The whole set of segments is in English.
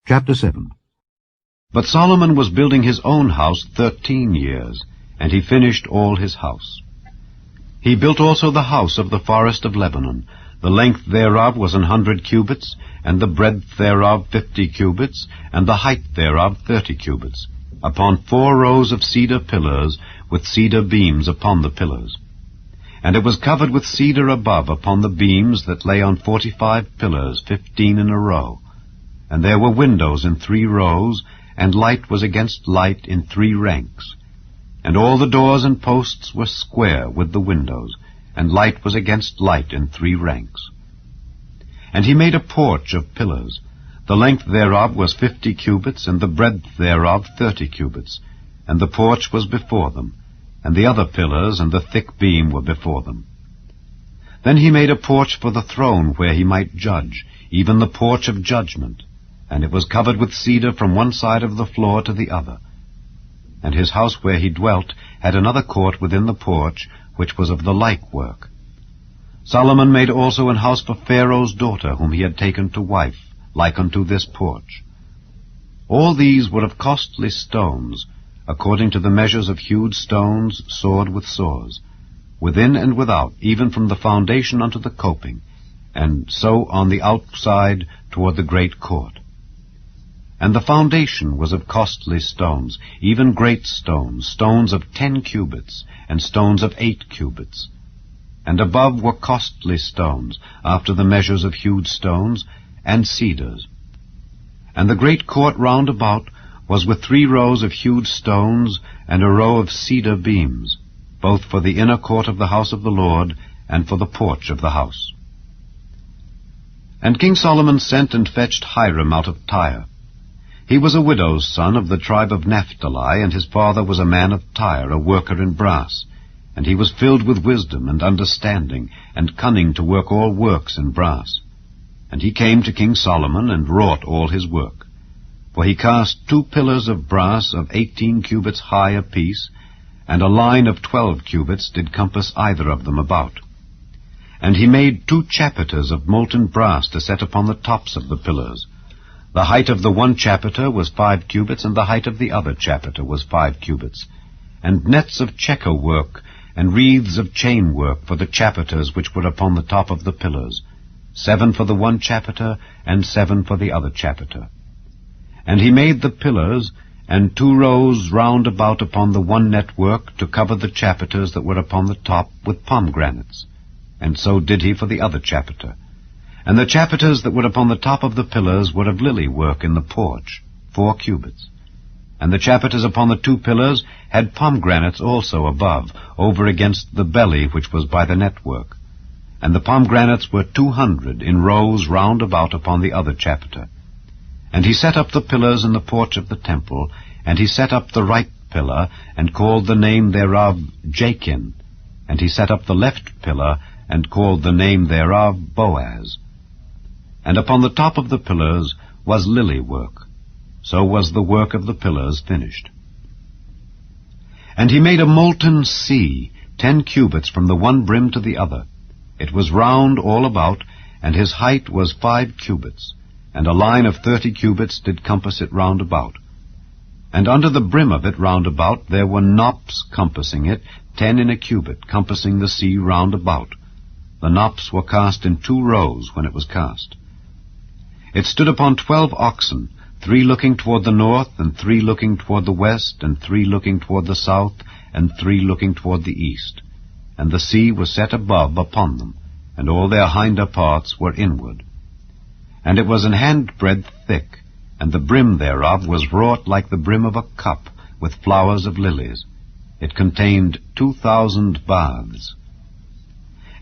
Chapter 7. But Solomon was building his own house 13 years, and he finished all his house. He built also the house of the forest of Lebanon. The length thereof was 100 cubits, and the breadth thereof 50 cubits, and the height thereof 30 cubits, upon 4 rows of cedar pillars, with cedar beams upon the pillars. And it was covered with cedar above upon the beams that lay on 45 pillars, 15 in a row. And there were windows in 3 rows, and light was against light in 3 ranks. And all the doors and posts were square with the windows, and light was against light in 3 ranks. And he made a porch of pillars. The length thereof was 50 cubits, and the breadth thereof 30 cubits. And the porch was before them, and the other pillars and the thick beam were before them. Then he made a porch for the throne where he might judge, even the porch of judgment, and it was covered with cedar from one side of the floor to the other. And his house where he dwelt had another court within the porch, which was of the like work. Solomon made also an house for Pharaoh's daughter, whom he had taken to wife, like unto this porch. All these were of costly stones, according to the measures of hewed stones, sawed with saws, within and without, even from the foundation unto the coping, and so on the outside toward the great court. And the foundation was of costly stones, even great stones, stones of 10 cubits, and stones of 8 cubits. And above were costly stones, after the measures of hewed stones, and cedars. And the great court round about was with 3 rows of hewed stones, and a row of cedar beams, both for the inner court of the house of the Lord, and for the porch of the house. And King Solomon sent and fetched Hiram out of Tyre. He was a widow's son of the tribe of Naphtali, and his father was a man of Tyre, a worker in brass. And he was filled with wisdom and understanding, and cunning to work all works in brass. And he came to King Solomon, and wrought all his work. For he cast 2 pillars of brass of 18 cubits high apiece, and a line of 12 cubits did compass either of them about. And he made 2 chapiters of molten brass to set upon the tops of the pillars. The height of the one chapiter was 5 cubits, and the height of the other chapiter was 5 cubits. And nets of checker work, and wreaths of chain work for the chapiters which were upon the top of the pillars, 7 for the one chapiter, and 7 for the other chapiter. And he made the pillars, and 2 rows round about upon the one network, to cover the chapiters that were upon the top with pomegranates. And so did he for the other chapiter. And the chapiters that were upon the top of the pillars were of lily work in the porch, 4 cubits. And the chapiters upon the 2 pillars had pomegranates also above, over against the belly which was by the network. And the pomegranates were 200 in rows round about upon the other chapiter. And he set up the pillars in the porch of the temple, and he set up the right pillar, and called the name thereof Jachin. And he set up the left pillar, and called the name thereof Boaz. And upon the top of the pillars was lily work. So was the work of the pillars finished. And he made a molten sea, 10 cubits from the one brim to the other. It was round all about, and his height was 5 cubits, and a line of 30 cubits did compass it round about. And under the brim of it round about there were knops compassing it, 10 in a cubit, compassing the sea round about. The knops were cast in 2 rows when it was cast. It stood upon 12 oxen, 3 looking toward the north, and 3 looking toward the west, and 3 looking toward the south, and 3 looking toward the east. And the sea was set above upon them, and all their hinder parts were inward. And it was an handbreadth thick, and the brim thereof was wrought like the brim of a cup, with flowers of lilies. It contained 2,000 baths.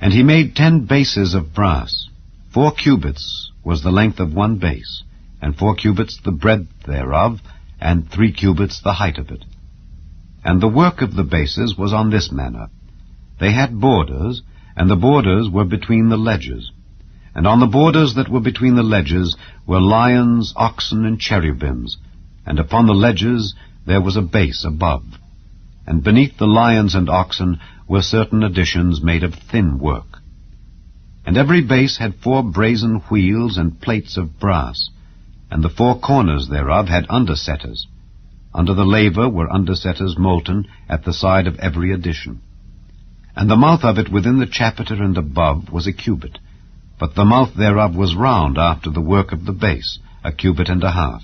And he made 10 bases of brass. 4 cubits was the length of one base, and 4 cubits the breadth thereof, and 3 cubits the height of it. And the work of the bases was on this manner. They had borders, and the borders were between the ledges. And on the borders that were between the ledges were lions, oxen, and cherubims, and upon the ledges there was a base above. And beneath the lions and oxen were certain additions made of thin work. And every base had 4 brazen wheels and plates of brass, and the four corners thereof had undersetters. Under the laver were undersetters molten at the side of every addition. And the mouth of it within the chapiter and above was a cubit, but the mouth thereof was round after the work of the base, a cubit and a half.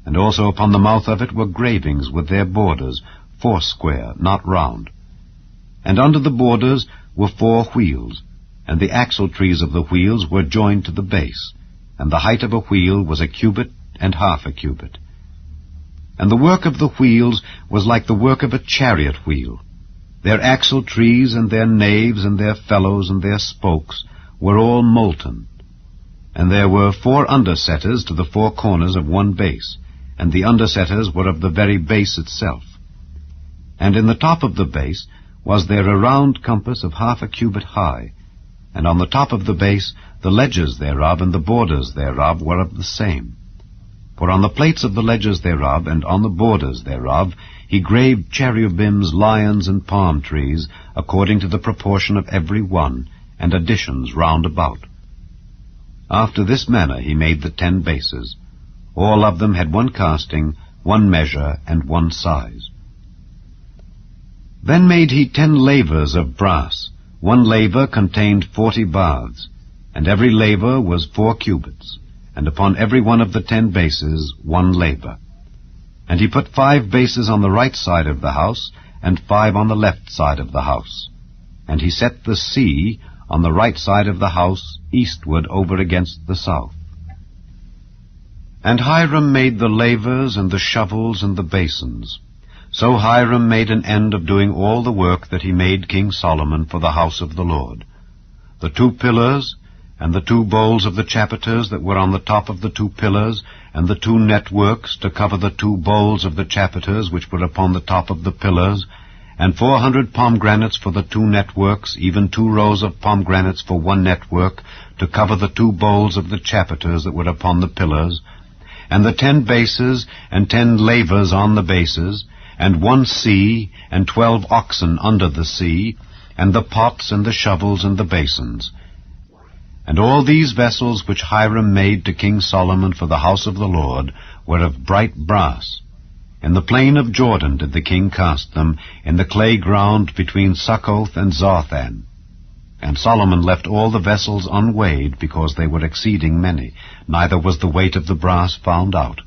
And also upon the mouth of it were gravings with their borders, foursquare, not round. And under the borders were 4 wheels, and the axletrees of the wheels were joined to the base, and the height of a wheel was a cubit and half a cubit. And the work of the wheels was like the work of a chariot wheel. Their axletrees and their naves and their felloes and their spokes were all molten. And there were 4 undersetters to the 4 corners of one base, and the undersetters were of the very base itself. And in the top of the base was there a round compass of half a cubit high, and on the top of the base the ledges thereof and the borders thereof were of the same. For on the plates of the ledges thereof and on the borders thereof he graved cherubims, lions, and palm trees, according to the proportion of every one, and additions round about. After this manner he made the 10 bases. All of them had 1 casting, 1 measure, and 1 size. Then made he 10 lavers of brass. 1 laver contained 40 baths, and every laver was 4 cubits, and upon every one of the 10 bases 1 laver. And he put 5 bases on the right side of the house, and 5 on the left side of the house. And he set the sea on the right side of the house, eastward over against the south. And Hiram made the lavers and the shovels and the basins. So Hiram made an end of doing all the work that he made King Solomon for the house of the Lord. The 2 pillars, and the 2 bowls of the chapiters that were on the top of the 2 pillars, and the 2 networks to cover the 2 bowls of the chapiters which were upon the top of the pillars, and 400 pomegranates for the 2 networks, even 2 rows of pomegranates for 1 network, to cover the 2 bowls of the chapiters that were upon the pillars, and the 10 bases, and 10 lavers on the bases, and 1 sea, and 12 oxen under the sea, and the pots, and the shovels, and the basins. And all these vessels which Hiram made to King Solomon for the house of the Lord were of bright brass. In the plain of Jordan did the king cast them, in the clay ground between Succoth and Zarthan. And Solomon left all the vessels unweighed, because they were exceeding many, neither was the weight of the brass found out.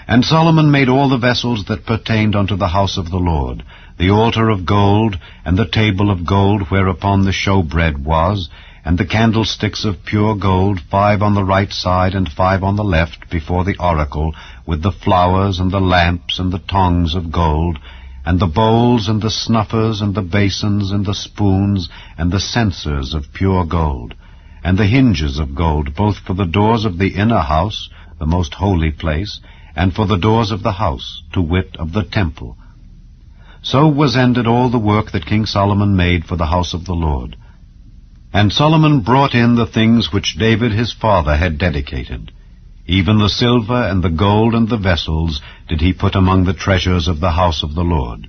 And Solomon made all the vessels that pertained unto the house of the Lord, the altar of gold, and the table of gold whereupon the showbread was, and the candlesticks of pure gold, 5 on the right side and 5 on the left, before the oracle, with the flowers and the lamps and the tongs of gold, and the bowls and the snuffers and the basins and the spoons and the censers of pure gold, and the hinges of gold, both for the doors of the inner house, the most holy place, and for the doors of the house, to wit, of the temple. So was ended all the work that King Solomon made for the house of the Lord. And Solomon brought in the things which David his father had dedicated. Even the silver and the gold and the vessels did he put among the treasures of the house of the Lord.